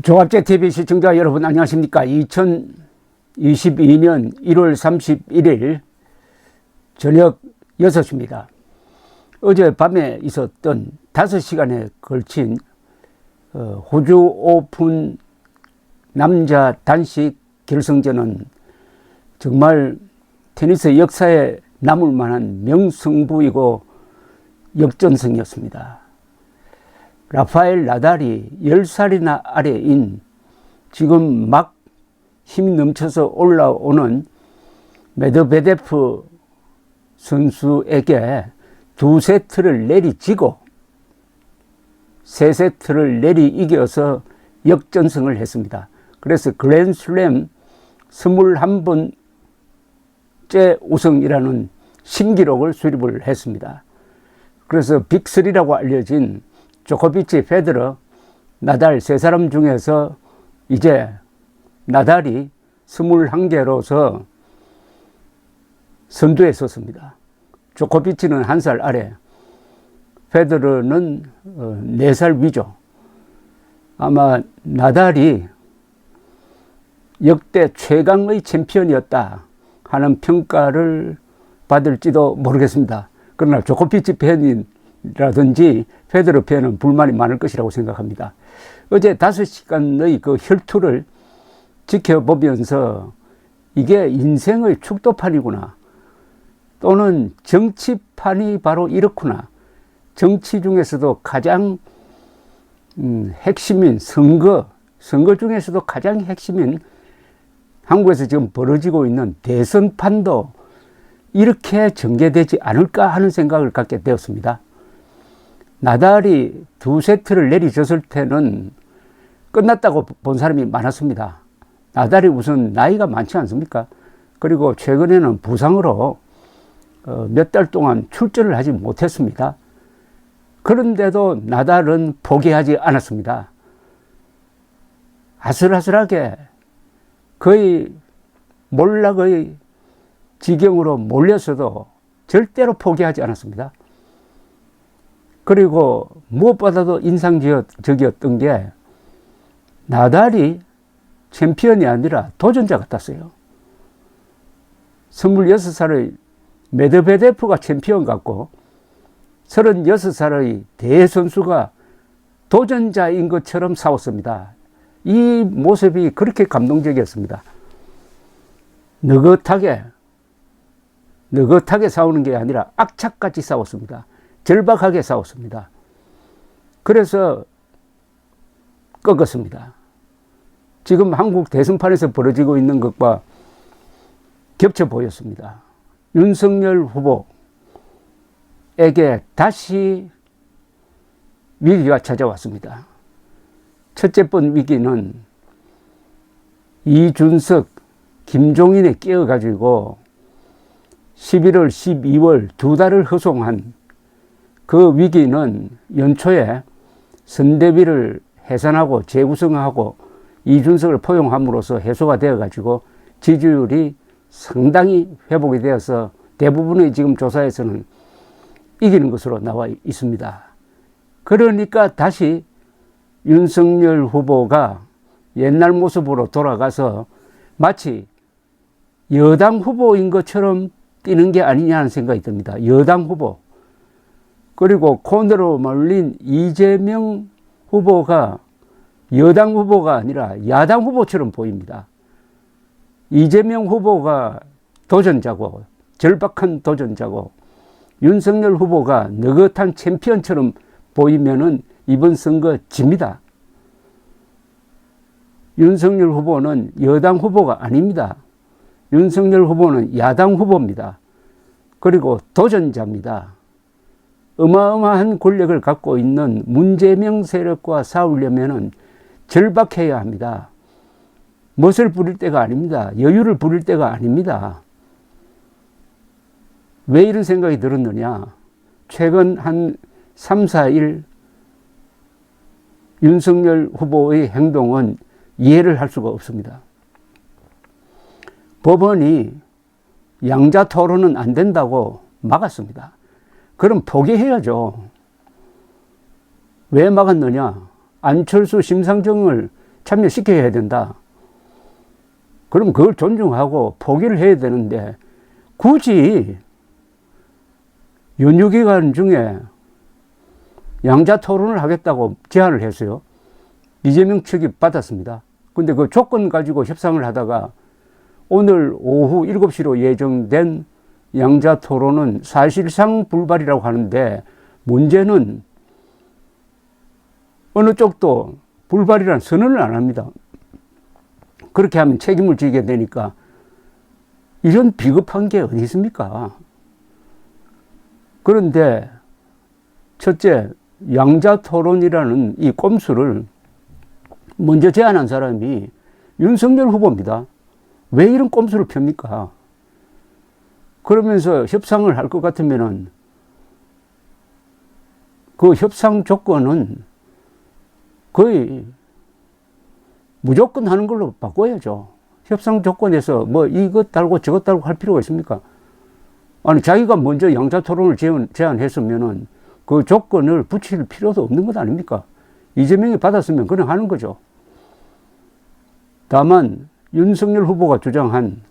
종합제TV 시청자 여러분 안녕하십니까. 2022년 1월 31일 저녁 6시입니다. 어젯밤에 있었던 5시간에 걸친 호주 오픈 남자 단식 결승전은 정말 테니스 역사에 남을 만한 명승부이고 역전승이었습니다. 라파엘 나달이 10살이나 아래인 지금 막 힘이 넘쳐서 올라오는 메드베데프 선수에게 2세트를 내리지고 3세트를 내리 이겨서 역전승을 했습니다. 그래서 그랜슬램 21번째 우승이라는 신기록을 수립을 했습니다. 그래서 빅3라고 알려진 조코비치, 페데러, 나달 세 사람 중에서 이제 나달이 21개로서 선두에 섰습니다. 조코비치는 1살 아래, 페데러는 4살 위죠. 아마 나달이 역대 최강의 챔피언이었다 하는 평가를 받을지도 모르겠습니다. 그러나 조코비치 팬이라든지 페데러 팬은 불만이 많을 것이라고 생각합니다. 어제 5시간의 그 혈투를 지켜보면서 이게 인생의 축도판이구나, 또는 정치판이 바로 이렇구나, 정치 중에서도 가장 핵심인 선거 중에서도 가장 핵심인 한국에서 지금 벌어지고 있는 대선판도 이렇게 전개되지 않을까 하는 생각을 갖게 되었습니다. 나달이 2세트를 내리줬을 때는 끝났다고 본 사람이 많았습니다. 나달이 우선 나이가 많지 않습니까? 그리고 최근에는 부상으로 몇 달 동안 출전을 하지 못했습니다. 그런데도 나달은 포기하지 않았습니다. 아슬아슬하게 거의 몰락의 지경으로 몰려서도 절대로 포기하지 않았습니다. 그리고 무엇보다도 인상적이었던 게 나달이 챔피언이 아니라 도전자 같았어요. 26살의 메드베데프가 챔피언 같고 36살의 대선수가 도전자인 것처럼 싸웠습니다. 이 모습이 그렇게 감동적이었습니다. 느긋하게 싸우는 게 아니라 악착같이 싸웠습니다. 절박하게 싸웠습니다. 그래서 꺾었습니다. 지금 한국 대선판에서 벌어지고 있는 것과 겹쳐 보였습니다. 윤석열 후보에게 다시 위기가 찾아왔습니다. 첫째 번 위기는 이준석, 김종인에 끼어가지고 11월, 12월 2달을 허송한 그 위기는 연초에 선대위를 해산하고 재구성하고 이준석을 포용함으로써 해소가 되어가지고 지지율이 상당히 회복이 되어서 대부분의 지금 조사에서는 이기는 것으로 나와 있습니다. 그러니까 다시 윤석열 후보가 옛날 모습으로 돌아가서 마치 여당 후보인 것처럼 뛰는 게 아니냐는 생각이 듭니다. 여당 후보. 그리고 코너로 몰린 이재명 후보가 여당 후보가 아니라 야당 후보처럼 보입니다. 이재명 후보가 도전자고 절박한 도전자고 윤석열 후보가 느긋한 챔피언처럼 보이면은 이번 선거 집니다. 윤석열 후보는 여당 후보가 아닙니다. 윤석열 후보는 야당 후보입니다. 그리고 도전자입니다. 어마어마한 권력을 갖고 있는 문재명 세력과 싸우려면 절박해야 합니다. 멋을 부릴 때가 아닙니다. 여유를 부릴 때가 아닙니다. 왜 이런 생각이 들었느냐? 최근 한 3, 4일 윤석열 후보의 행동은 이해를 할 수가 없습니다. 법원이 양자 토론은 안 된다고 막았습니다. 그럼 포기해야죠. 왜 막았느냐? 안철수, 심상정을 참여시켜야 된다. 그럼 그걸 존중하고 포기를 해야 되는데 굳이 연휴기간 중에 양자 토론을 하겠다고 제안을 했어요. 이재명 측이 받았습니다. 근데 그 조건 가지고 협상을 하다가 오늘 오후 7시로 예정된 양자 토론은 사실상 불발이라고 하는데 문제는 어느 쪽도 불발이라는 선언을 안 합니다. 그렇게 하면 책임을 지게 되니까 이런 비겁한 게 어디 있습니까? 그런데 첫째, 양자 토론이라는 이 꼼수를 먼저 제안한 사람이 윤석열 후보입니다. 왜 이런 꼼수를 펴니까? 그러면서 협상을 할 것 같으면은 그 협상 조건은 거의 무조건 하는 걸로 바꿔야죠. 협상 조건에서 뭐 이것 달고 저것 달고 할 필요가 있습니까? 아니, 자기가 먼저 양자 토론을 제안했으면은 그 조건을 붙일 필요도 없는 것 아닙니까? 이재명이 받았으면 그냥 하는 거죠. 다만 윤석열 후보가 주장한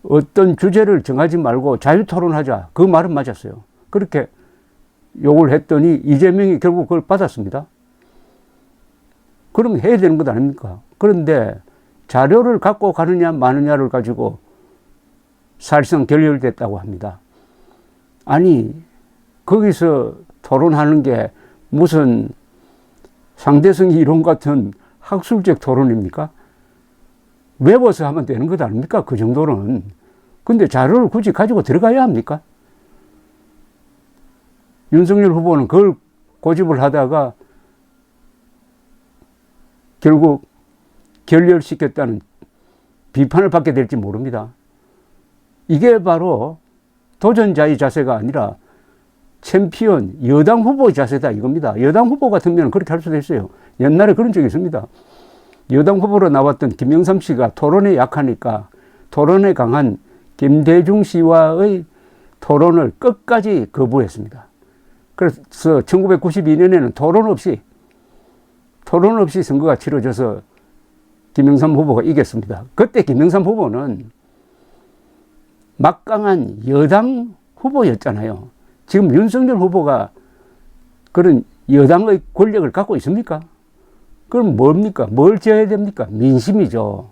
어떤 주제를 정하지 말고 자유토론하자, 그 말은 맞았어요. 그렇게 요구를 했더니 이재명이 결국 그걸 받았습니다. 그럼 해야 되는 것 아닙니까? 그런데 자료를 갖고 가느냐 마느냐를 가지고 사실상 결렬됐다고 합니다. 아니, 거기서 토론하는 게 무슨 상대성 이론 같은 학술적 토론입니까? 외워서 하면 되는 것 아닙니까? 그 정도는. 근데 자료를 굳이 가지고 들어가야 합니까? 윤석열 후보는 그걸 고집을 하다가 결국 결렬시켰다는 비판을 받게 될지 모릅니다. 이게 바로 도전자의 자세가 아니라 챔피언 여당 후보의 자세다 이겁니다. 여당 후보 같으면 그렇게 할 수도 있어요. 옛날에 그런 적이 있습니다. 여당 후보로 나왔던 김영삼 씨가 토론에 약하니까 토론에 강한 김대중 씨와의 토론을 끝까지 거부했습니다. 그래서 1992년에는 토론 없이 선거가 치러져서 김영삼 후보가 이겼습니다. 그때 김영삼 후보는 막강한 여당 후보였잖아요. 지금 윤석열 후보가 그런 여당의 권력을 갖고 있습니까? 그럼 뭡니까? 뭘 지어야 됩니까? 민심이죠.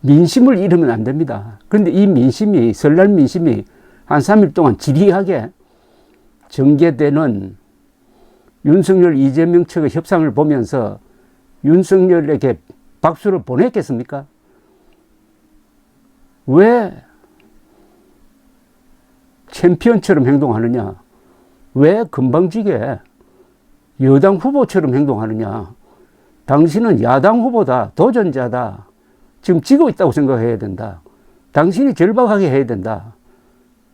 민심을 잃으면 안 됩니다. 그런데 이 민심이, 설날 민심이 한 3일 동안 지리하게 전개되는 윤석열, 이재명 측의 협상을 보면서 윤석열에게 박수를 보냈겠습니까? 왜 챔피언처럼 행동하느냐? 왜 건방지게 여당 후보처럼 행동하느냐? 당신은 야당 후보다, 도전자다. 지금 지고 있다고 생각해야 된다. 당신이 절박하게 해야 된다.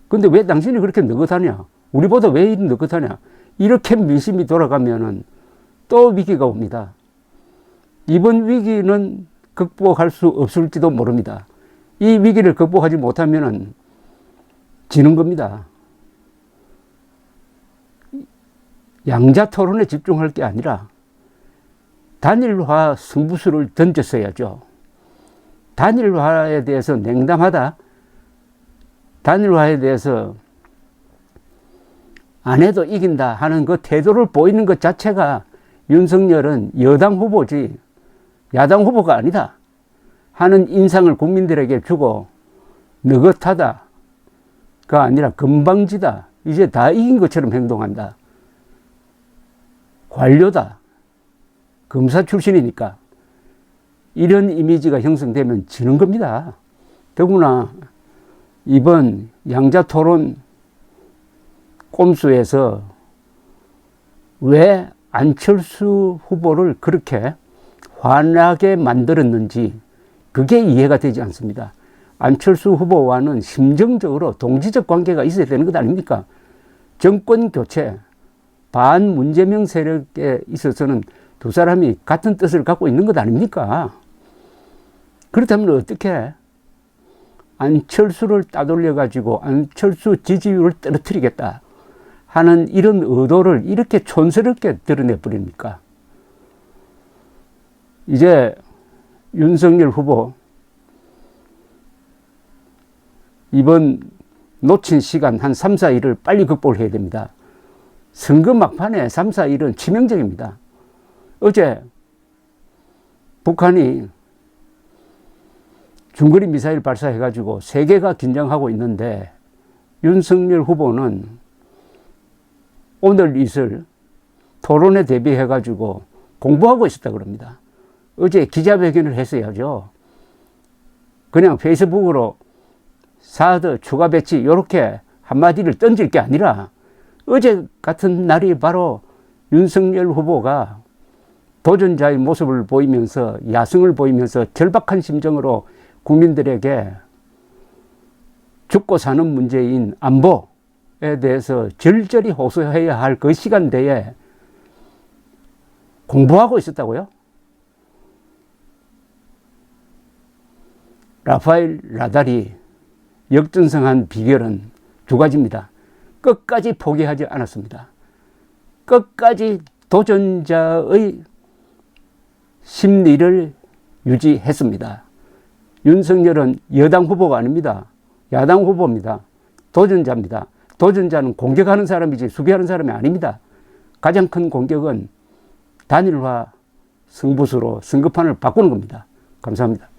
근데 왜 당신이 그렇게 느긋하냐? 우리보다 왜 이리 느긋하냐? 이렇게 민심이 돌아가면은 또 위기가 옵니다. 이번 위기는 극복할 수 없을지도 모릅니다. 이 위기를 극복하지 못하면은 지는 겁니다. 양자 토론에 집중할 게 아니라 단일화 승부수를 던졌어야죠. 단일화에 대해서 냉담하다, 단일화에 대해서 안 해도 이긴다 하는 그 태도를 보이는 것 자체가 윤석열은 여당 후보지 야당 후보가 아니다 하는 인상을 국민들에게 주고, 느긋하다가 아니라 건방지다, 이제 다 이긴 것처럼 행동한다, 관료다, 검사 출신이니까 이런 이미지가 형성되면 지는 겁니다. 더구나 이번 양자 토론 꼼수에서 왜 안철수 후보를 그렇게 화나게 만들었는지 그게 이해가 되지 않습니다. 안철수 후보와는 심정적으로 동지적 관계가 있어야 되는 것 아닙니까? 정권 교체, 반문재명 세력에 있어서는 두 사람이 같은 뜻을 갖고 있는 것 아닙니까? 그렇다면 어떻게 안철수를 따돌려가지고 안철수 지지율을 떨어뜨리겠다 하는 이런 의도를 이렇게 촌스럽게 드러내버립니까? 이제 윤석열 후보 이번 놓친 시간 한 3, 4일을 빨리 극복을 해야 됩니다. 선거 막판에 3, 4일은 치명적입니다. 어제 북한이 중거리 미사일 발사해가지고 세계가 긴장하고 있는데 윤석열 후보는 오늘 있을 토론에 대비해가지고 공부하고 있었다 그럽니다. 어제 기자회견을 했어야죠. 그냥 페이스북으로 사드 추가 배치 이렇게 한마디를 던질 게 아니라 어제 같은 날이 바로 윤석열 후보가 도전자의 모습을 보이면서 야성을 보이면서 절박한 심정으로 국민들에게 죽고 사는 문제인 안보에 대해서 절절히 호소해야 할 그 시간대에 공부하고 있었다고요? 라파엘 나달이 역전승한 비결은 두 가지입니다. 끝까지 포기하지 않았습니다. 끝까지 도전자의 심리를 유지했습니다. 윤석열은 여당 후보가 아닙니다. 야당 후보입니다. 도전자입니다. 도전자는 공격하는 사람이지 수비하는 사람이 아닙니다. 가장 큰 공격은 단일화 승부수로 선거판을 바꾸는 겁니다. 감사합니다.